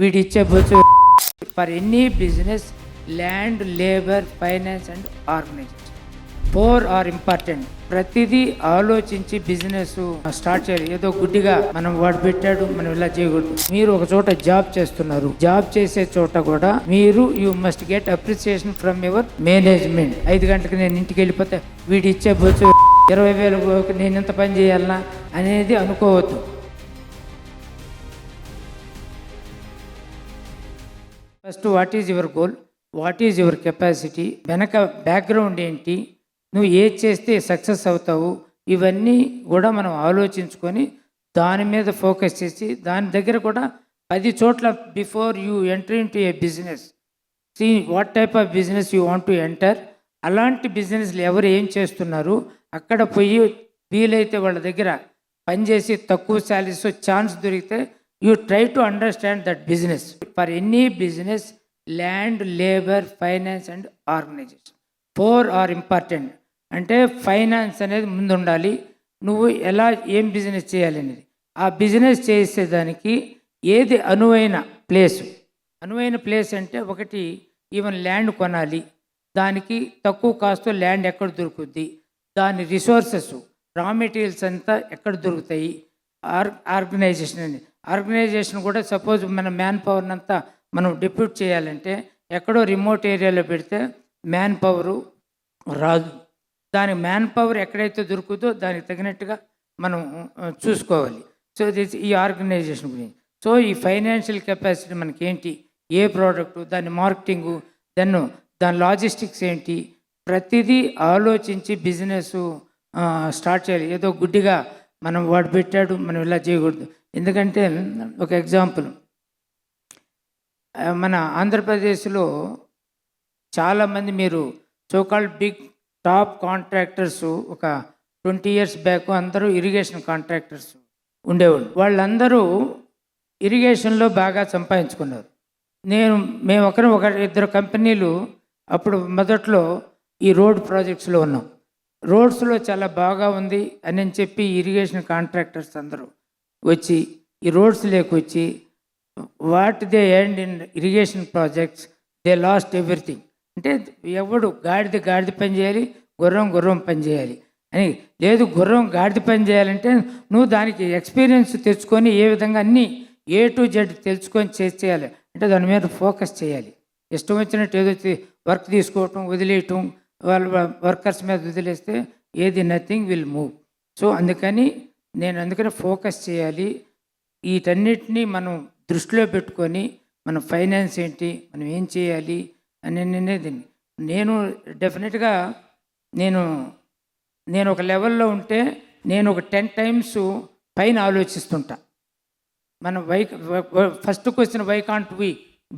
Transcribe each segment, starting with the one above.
వీడిచ్చే బొచ్చు for any business land, labour, finance and organisation. 4 are important. ప్రతిదీ ఆలోచించి business start చేయాలి. ఏదో గుడ్డిగా మనం వాడు పెట్టాడు మనం ఇలా చేయకూడదు. మీరు ఒక చోట జాబ్ చేస్తున్నారు, జాబ్ చేసే చోట కూడా మీరు you must get appreciation from your management. 5 గంటలకు నేను ఇంటికి వెళ్ళిపోతే వీడి ఇచ్చే బొచ్చు 20,000 నేను ఎంత పని చేయాలన్నా అనేది అనుకోవద్దు. First what is your goal, what is your capacity, వెనక బ్యాక్గ్రౌండ్ ఏంటి, నువ్వు ఏది చేస్తే సక్సెస్ అవుతావు, ఇవన్నీ కూడా మనం ఆలోచించుకొని దాని మీద ఫోకస్ చేసి దాని దగ్గర కూడా 10 చోట్ల before you enter into a business see what type of business you want to enter. అలాంటి బిజినెస్లు ఎవరు ఏం చేస్తున్నారు అక్కడ పోయి వీలైతే వాళ్ళ దగ్గర పనిచేసి తక్కువ శాలరీస్ ఛాన్స్ దొరికితే you try to understand that business. For any business land, labour, finance and organisation 4 are important. అంటే ఫైనాన్స్ అనేది ముందు ఉండాలి. నువ్వు ఎలా ఏం బిజినెస్ చేయాలి అనేది, ఆ బిజినెస్ చేసేదానికి ఏది అనువైన ప్లేసు. అనువైన ప్లేస్ అంటే ఒకటి ఈవెన్ ల్యాండ్ కొనాలి, దానికి తక్కువ కాస్తో ల్యాండ్ ఎక్కడ దొరుకుద్ది, దాని రిసోర్సెస్ రా మెటీరియల్స్ అంతా ఎక్కడ దొరుకుతాయి. ఆర్గనైజేషన్ అని ఆర్గనైజేషన్ కూడా సపోజ్ మన మ్యాన్ పవర్ని అంతా మనం డిప్యూట్ చేయాలంటే ఎక్కడో రిమోట్ ఏరియాలో పెడితే మ్యాన్ పవరు రాదు. దాని మ్యాన్ పవర్ ఎక్కడైతే దొరుకుతుందో దానికి తగినట్టుగా మనం చూసుకోవాలి. సో దిస్ ఈ ఆర్గనైజేషన్ గురించి. సో ఈ ఫైనాన్షియల్ కెపాసిటీ మనకేంటి, ఏ ప్రోడక్టు, దాని మార్కెటింగు, దాని లాజిస్టిక్స్ ఏంటి, ప్రతిదీ ఆలోచించి బిజినెస్ స్టార్ట్ చేయాలి. ఏదో గుడ్డిగా మనం వాడు పెట్టాడు మనం ఇలా చేయకూడదు. ఎందుకంటే ఒక ఎగ్జాంపుల్, మన ఆంధ్రప్రదేశ్లో చాలామంది మీరు సోకాల్డ్ బిగ్ టాప్ కాంట్రాక్టర్స్ ఒక 20 years బ్యాక్ అందరూ ఇరిగేషన్ కాంట్రాక్టర్స్ ఉండేవాళ్ళు. వాళ్ళందరూ ఇరిగేషన్లో బాగా సంపాదించుకున్నారు. మేము ఒక 2 కంపెనీలు అప్పుడు మొదట్లో ఈ రోడ్ ప్రాజెక్ట్స్లో ఉన్నాం. రోడ్స్లో చాలా బాగా ఉంది అని చెప్పి ఇరిగేషన్ కాంట్రాక్టర్స్ అందరూ వచ్చి ఈ రోడ్స్ లేకొచ్చి what they end in irrigation projects they lost everything. అంటే ఎవడు గాడిద పని చేయాలి, గుర్రం పని చేయాలి అని లేదు. గాడిద పని చేయాలంటే నువ్వు దానికి ఎక్స్పీరియన్స్ తెచ్చుకొని ఏ విధంగా అన్నీ A to Z తెలుసుకొని చేయాలి. అంటే దాని మీద ఫోకస్ చేయాలి. ఇష్టం వచ్చినట్టు ఏదో వర్క్ తీసుకోవటం వదిలేయటం, వాళ్ళ వర్కర్స్ మీద వదిలేస్తే ఏది నథింగ్ విల్ మూవ్. సో అందుకని ఫోకస్ చేయాలి. వీటన్నిటినీ మనం దృష్టిలో పెట్టుకొని మన ఫైనాన్స్ ఏంటి, మనం ఏం చేయాలి అనేది నేను డెఫినెట్గా నేను ఒక లెవెల్లో ఉంటే నేను ఒక 10 times పైన ఆలోచిస్తుంటా. మనం first question why can't we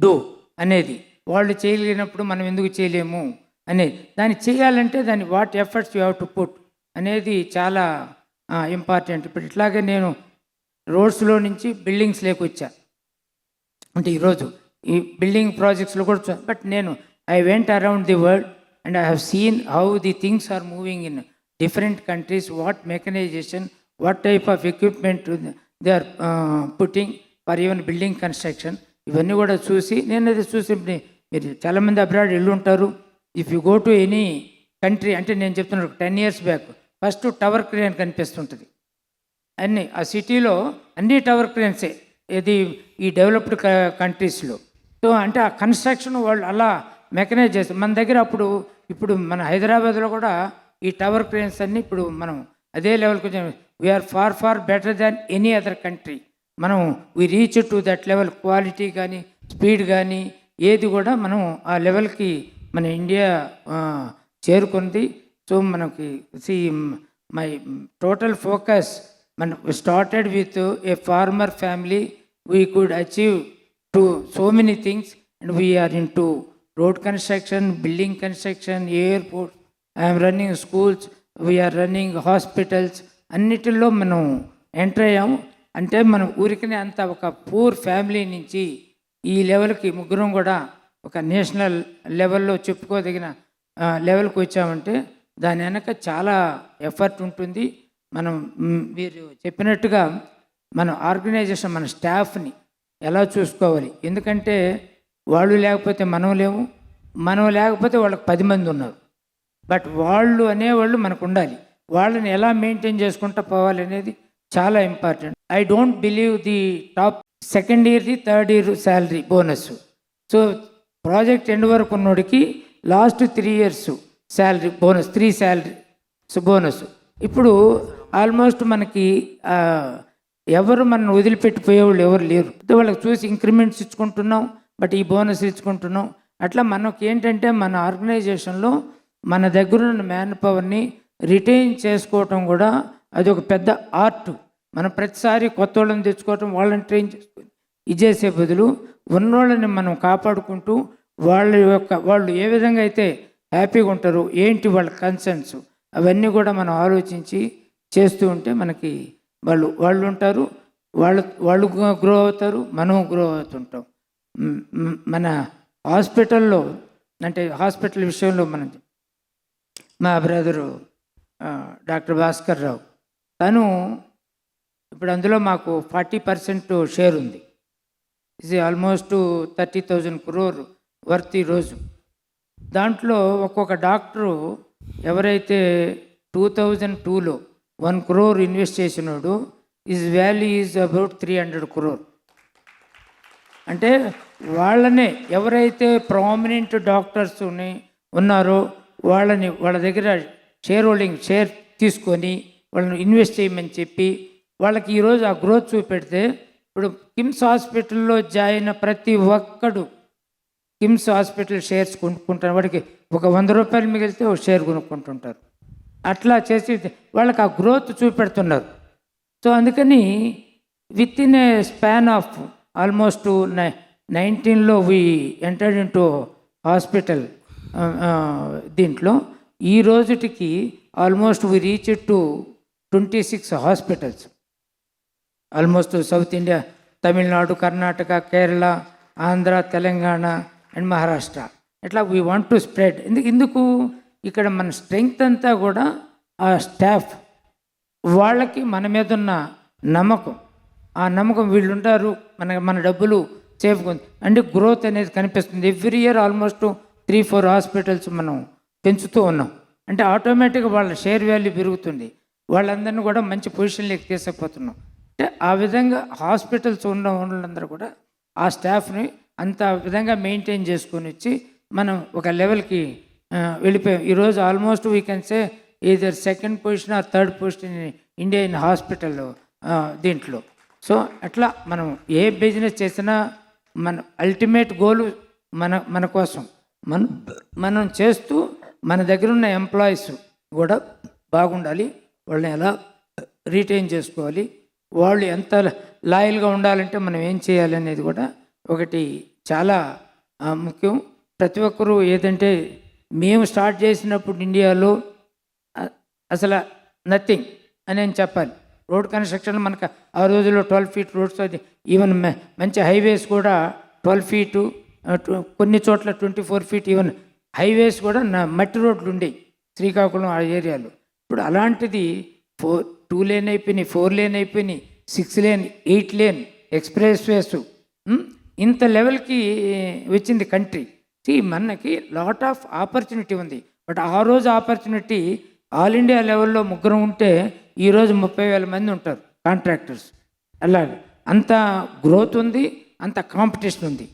do అనేది, వాళ్ళు చేయలేనప్పుడు మనం ఎందుకు చేయలేము అనేది, దాన్ని చేయాలంటే దాన్ని what efforts you have to put అనేది చాలా ఇంపార్టెంట్. ఇప్పుడు ఇట్లాగే నేను రోడ్స్లో నుంచి బిల్డింగ్స్ లేకొచ్చా. అంటే ఈరోజు ఈ బిల్డింగ్ ప్రాజెక్ట్స్లో కూడా but I went around the world and I have seen how the things are moving in different countries, what mechanisation, what type of equipment they are putting for even building construction. ఇవన్నీ కూడా చూసి అది చూసి మీరు చాలామంది abroad వెళ్ళి ఉంటారు. If you go to any country, అంటే నేను చెప్తున్నాను 10 years back first tower crane కనిపిస్తుంటుంది అన్నీ ఆ సిటీలో, అన్నీ టవర్ క్రేన్సే ఈ డెవలప్డ్ కంట్రీస్లో. సో అంటే ఆ కన్స్ట్రక్షన్ వాళ్ళు అలా మెకనైజ్ చేస్తారు. మన దగ్గర ఇప్పుడు మన హైదరాబాద్లో కూడా ఈ టవర్ క్రేన్స్ అన్నీ ఇప్పుడు మనం అదే లెవెల్కి వచ్చాం. We're far better than any other country. మనం we reach to that level, quality కానీ స్పీడ్ కానీ ఏది కూడా మనం ఆ లెవెల్కి మన ఇండియా చేరుకుంది. సో మనకి my total focus started with a farmer family. We could achieve to so many things, and we are into road construction, building construction, airport. I am running schools, we are running hospitals. అన్నిటిలో మనం enter అయ్యాము. అంటే మనం ఊరికనే అంత ఒక poor family నుంచి ఈ లెవెల్కి ముగ్గురం కూడా ఒక నేషనల్ లెవెల్లో చెప్పుకోదగిన లెవెల్కి వచ్చామంటే దాని వెనక చాలా ఎఫర్ట్ ఉంటుంది. మనం మీరు చెప్పినట్టుగా మన ఆర్గనైజేషన్ మన స్టాఫ్ని ఎలా చూసుకోవాలి. ఎందుకంటే వాళ్ళు లేకపోతే మనం లేము, మనం లేకపోతే వాళ్ళకి 10 మంది ఉన్నారు. బట్ వాళ్ళు అనేవాళ్ళు మనకు ఉండాలి. వాళ్ళని ఎలా మెయింటైన్ చేసుకుంటూ పోవాలి అనేది చాలా important. I don't believe the top second ఇయర్ది third year salary bonus. So project end వరకు ఉన్నోడికి last 3 years salary bonus, 3 salaries bonus. ఇప్పుడు ఆల్మోస్ట్ మనకి ఎవరు మనం వదిలిపెట్టిపోయేవాళ్ళు ఎవరు లేరు. వాళ్ళకి చూసి ఇంక్రిమెంట్స్ ఇచ్చుకుంటున్నాం, బట్ ఈ బోనస్ ఇచ్చుకుంటున్నాం. అట్లా మనకి ఏంటంటే మన ఆర్గనైజేషన్లో మన దగ్గర ఉన్న మ్యాన్ పవర్ని రిటైన్ చేసుకోవటం కూడా అది ఒక పెద్ద ఆర్ట్. మనం ప్రతిసారి కొత్త వాళ్ళని తెచ్చుకోవటం, వాళ్ళని ట్రైన్ చేసుకొని ఇది చేసే బదులు ఉన్నోళ్ళని మనం కాపాడుకుంటూ వాళ్ళు ఏ విధంగా అయితే హ్యాపీగా ఉంటారో, ఏంటి వాళ్ళ కన్సర్న్స్, అవన్నీ కూడా మనం ఆలోచించి చేస్తూ ఉంటే మనకి వాళ్ళు ఉంటారు, వాళ్ళు గ్రో అవుతారు, మనం గ్రో అవుతుంటాం. మన హాస్పిటల్లో అంటే హాస్పిటల్ విషయంలో మా బ్రదరు డాక్టర్ భాస్కర్ రావు, తను ఇప్పుడు అందులో మాకు 40% షేర్ ఉంది. ఇది ఆల్మోస్ట్ 30,000 crore వర్త్ ఈరోజు. దాంట్లో ఒక్కొక్క డాక్టరు ఎవరైతే 2002లో 1 crore ఇన్వెస్ట్ చేసినాడు, is value is about 300 crore. అంటే వాళ్ళనే ఎవరైతే ప్రామినెంట్ డాక్టర్స్ ఉన్నారో వాళ్ళ దగ్గర షేర్ తీసుకొని వాళ్ళని ఇన్వెస్ట్ చేయమని చెప్పి వాళ్ళకి ఈరోజు ఆ గ్రోత్ చూపెడితే, ఇప్పుడు కిమ్స్ హాస్పిటల్లో జాయిన్ ప్రతి ఒక్కడు కిమ్స్ హాస్పిటల్ షేర్స్ కొనుక్కుంటారు. వాడికి ఒక 100 రూపాయలు మిగిలితే ఒక షేర్ కొనుక్కుంటుంటారు. అట్లా చేసి వాళ్ళకి ఆ గ్రోత్ చూపెడుతున్నారు. సో అందుకని within a span of almost 19లో వి ఎంటర్డ్ ఇంటూ హాస్పిటల్. దీంట్లో ఈ రోజుటికి almost we reach to 26 hospitals. Almost south India, Tamil Nadu, Karnataka, Kerala, Andhra, Telangana and Maharashtra. ఇట్లా వీ వాంట్ టు స్ప్రెడ్. ఎందుకు ఇక్కడ మన స్ట్రెంగ్త్ అంతా కూడా ఆ స్టాఫ్, వాళ్ళకి మన మీద ఉన్న నమ్మకం, ఆ నమ్మకం వీళ్ళు ఉంటారు, మన డబ్బులు సేఫ్ అంటే గ్రోత్ అనేది కనిపిస్తుంది. ఎవ్రీ ఇయర్ ఆల్మోస్ట్ 3-4 హాస్పిటల్స్ మనం పెంచుతూ ఉన్నాం. అంటే ఆటోమేటిక్గా వాళ్ళ షేర్ వాల్యూ పెరుగుతుంది, వాళ్ళందరినీ కూడా మంచి పొజిషన్లోకి తీసుకుపోతున్నాం. అంటే ఆ విధంగా హాస్పిటల్స్ ఉన్న వాళ్ళందరూ కూడా ఆ స్టాఫ్ని అంత విధంగా మెయింటైన్ చేసుకొని వచ్చి మనం ఒక లెవెల్కి వెళ్ళిపోయాం. ఈరోజు almost we can say either second position or third position in India in hospital దీంట్లో. సో అట్లా మనం ఏ బిజినెస్ చేసినా మన అల్టిమేట్ గోల్ మన కోసం మనం చేస్తూ మన దగ్గర ఉన్న ఎంప్లాయీస్ కూడా బాగుండాలి, వాళ్ళని ఎలా రీటైన్ చేసుకోవాలి, వాళ్ళు ఎంత లాయల్గా ఉండాలంటే మనం ఏం చేయాలి అనేది కూడా ఒకటి చాలా ముఖ్యం. ప్రతి ఒక్కరూ ఏదంటే మేము స్టార్ట్ చేసినప్పుడు ఇండియాలో అసలు నథింగ్ అని నేను చెప్పాలి. రోడ్ కన్స్ట్రక్షన్ మనకు ఆ రోజుల్లో 12 feet రోడ్స్, అది ఈవెన్ మంచి హైవేస్ కూడా 12 feet, కొన్ని చోట్ల 24 feet, ఈవెన్ హైవేస్ కూడా మట్టి రోడ్లు ఉండేవి శ్రీకాకుళం ఆ ఏరియాలో. ఇప్పుడు అలాంటిది 2 lane అయిపోయినాయి, 4 lane అయిపోయినాయి, 6 lane, 8 lane ఎక్స్ప్రెస్ వేస్. ఇంత లెవెల్కి వచ్చింది కంట్రీ. మనకి లాట్ ఆఫ్ ఆపర్చునిటీ ఉంది. బట్ ఆ రోజు ఆపర్చునిటీ ఆల్ ఇండియా లెవెల్లో 3 ఉంటే ఈరోజు 30,000 మంది ఉంటారు కాంట్రాక్టర్స్. అలాగే అంత గ్రోత్ ఉంది, అంత కాంపిటీషన్ ఉంది.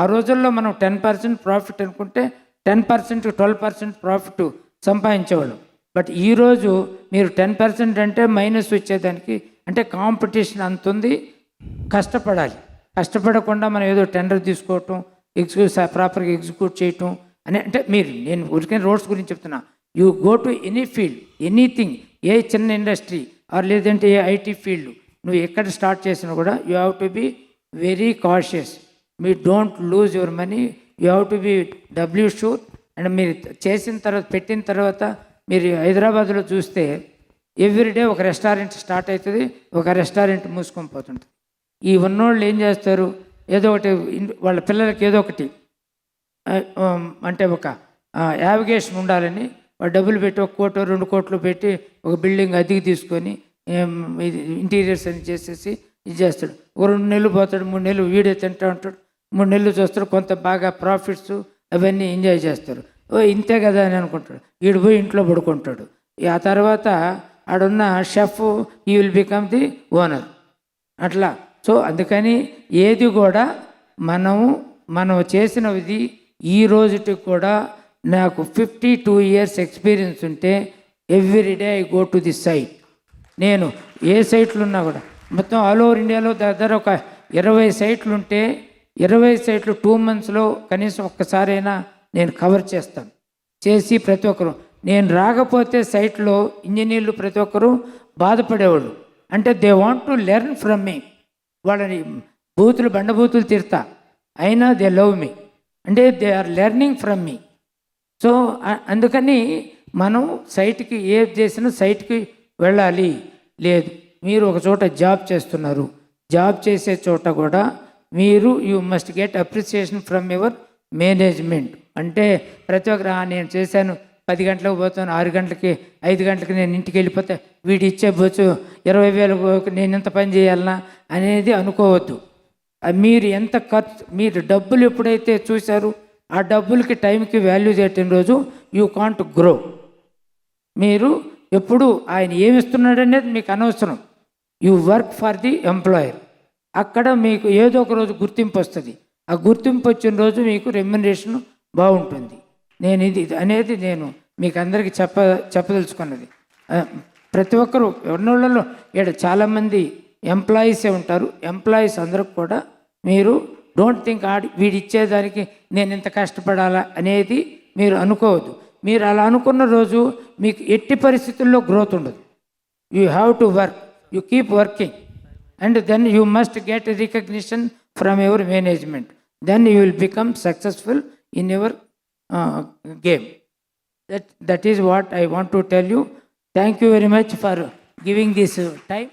ఆ రోజుల్లో మనం 10% ప్రాఫిట్ అనుకుంటే 10%, 12% ప్రాఫిట్ సంపాదించేవాళ్ళం. బట్ ఈరోజు మీరు 10% అంటే మైనస్ వచ్చేదానికి, అంటే కాంపిటీషన్ అంత ఉంది. కష్టపడకుండా మనం ఏదో టెండర్ తీసుకోవటం, ప్రాపర్గా ఎగ్జిక్యూట్ చేయటం అని, అంటే నేను ఊరికే రోడ్స్ గురించి చెప్తున్నా. You go to any field, anything, ఏ చిన్న ఇండస్ట్రీ ఆర్ లేదంటే ఏ ఐటీ ఫీల్డ్ నువ్వు ఎక్కడ స్టార్ట్ చేసినా కూడా you have to be very cautious. Me don't lose your money, you have to be W sure. And మీరు పెట్టిన తర్వాత మీరు హైదరాబాద్లో చూస్తే ఎవ్రీడే ఒక రెస్టారెంట్ స్టార్ట్ అవుతుంది, ఒక రెస్టారెంట్ మూసుకొని పోతుంటుంది. ఈ ఉన్నోళ్ళు ఏం చేస్తారు, ఏదో ఒకటి వాళ్ళ పిల్లలకి ఏదో ఒకటి అంటే ఒక యావిగేషన్ ఉండాలని వాడు డబ్బులు పెట్టి 1 కోటి 2 కోట్లు పెట్టి ఒక బిల్డింగ్ అద్దెకి తీసుకొని ఇంటీరియర్స్ అని చేసేసి ఇది చేస్తాడు. ఒక 2 నెలలు పోతాడు, 3 నెలలు వీడియో తింటూ ఉంటాడు, 3 నెలలు చూస్తాడు, కొంత బాగా ప్రాఫిట్స్ అవన్నీ ఎంజాయ్ చేస్తారు. ఇంతే కదా అని అనుకుంటాడు. వీడు పోయి ఇంట్లో పడుకుంటాడు. ఆ తర్వాత ఆడున్న షెఫ్ ఈ విల్ బికమ్ ది ఓనర్ అట్లా. సో అందుకని ఏది కూడా మనం చేసినది ఈ రోజుకి కూడా నాకు 52 years ఎక్స్పీరియన్స్ ఉంటే everyday I go to the site. నేను ఏ సైట్లు ఉన్నా కూడా మొత్తం ఆల్ ఓవర్ ఇండియాలో దగ్గర ఒక 20 సైట్లు ఉంటే 20 సైట్లు 2 monthsలో కనీసం ఒక్కసారైనా నేను కవర్ చేస్తాను. చేసి ప్రతి ఒక్కరు నేను రాకపోతే సైట్లో ఇంజనీర్లు ప్రతి ఒక్కరు బాధపడేవాళ్ళు. అంటే they want to learn from me. వాళ్ళని బండబూతులు తిడతా, అయినా దే లవ్ మీ, అంటే they are learning from me. So అందుకని మనం సైట్కి ఏది చేసినా సైట్కి వెళ్ళాలి. లేదు మీరు ఒక చోట జాబ్ చేస్తున్నారు, జాబ్ చేసే చోట కూడా మీరు you must get appreciation from your management. అంటే ప్రతి ఒక్కరు నేను చేశాను, 10 గంటలకు పోతాను, 6 గంటలకి 5 గంటలకి నేను ఇంటికి వెళ్ళిపోతే వీడి ఇచ్చే బొచ్చు 20,000 నేను ఎంత పని చేయాలన్నా అనేది అనుకోవద్దు. మీరు ఎంత ఖర్చు, మీరు డబ్బులు ఎప్పుడైతే చూశారు ఆ డబ్బులకి టైంకి వాల్యూ చేయటం రోజు యూ కాంట్ గ్రో. మీరు ఎప్పుడు ఆయన ఏమిస్తున్నాడు అనేది మీకు అనవసరం. You work for the employer. అక్కడ మీకు ఏదో ఒక రోజు గుర్తింపు వస్తుంది. ఆ గుర్తింపు వచ్చిన రోజు మీకు రెమ్యునరేషన్ బాగుంటుంది. నేను ఇది అనేది నేను మీకు అందరికీ చెప్పదలుచుకున్నది. ప్రతి ఒక్కరు ఉన్నోళ్ళలో ఇక్కడ చాలామంది ఎంప్లాయీసే ఉంటారు. ఎంప్లాయీస్ అందరికి కూడా మీరు డోంట్ థింక్ వీడి ఇచ్చేదానికి నేను ఇంత కష్టపడాలా అనేది మీరు అనుకోవద్దు. మీరు అలా అనుకున్న రోజు మీకు ఎట్టి పరిస్థితుల్లో గ్రోత్ ఉండదు. You have to work, you keep working and then you must get recognition from your management. Then you will become successful in your game. That is what I want to tell you. Thank you very much for giving this time.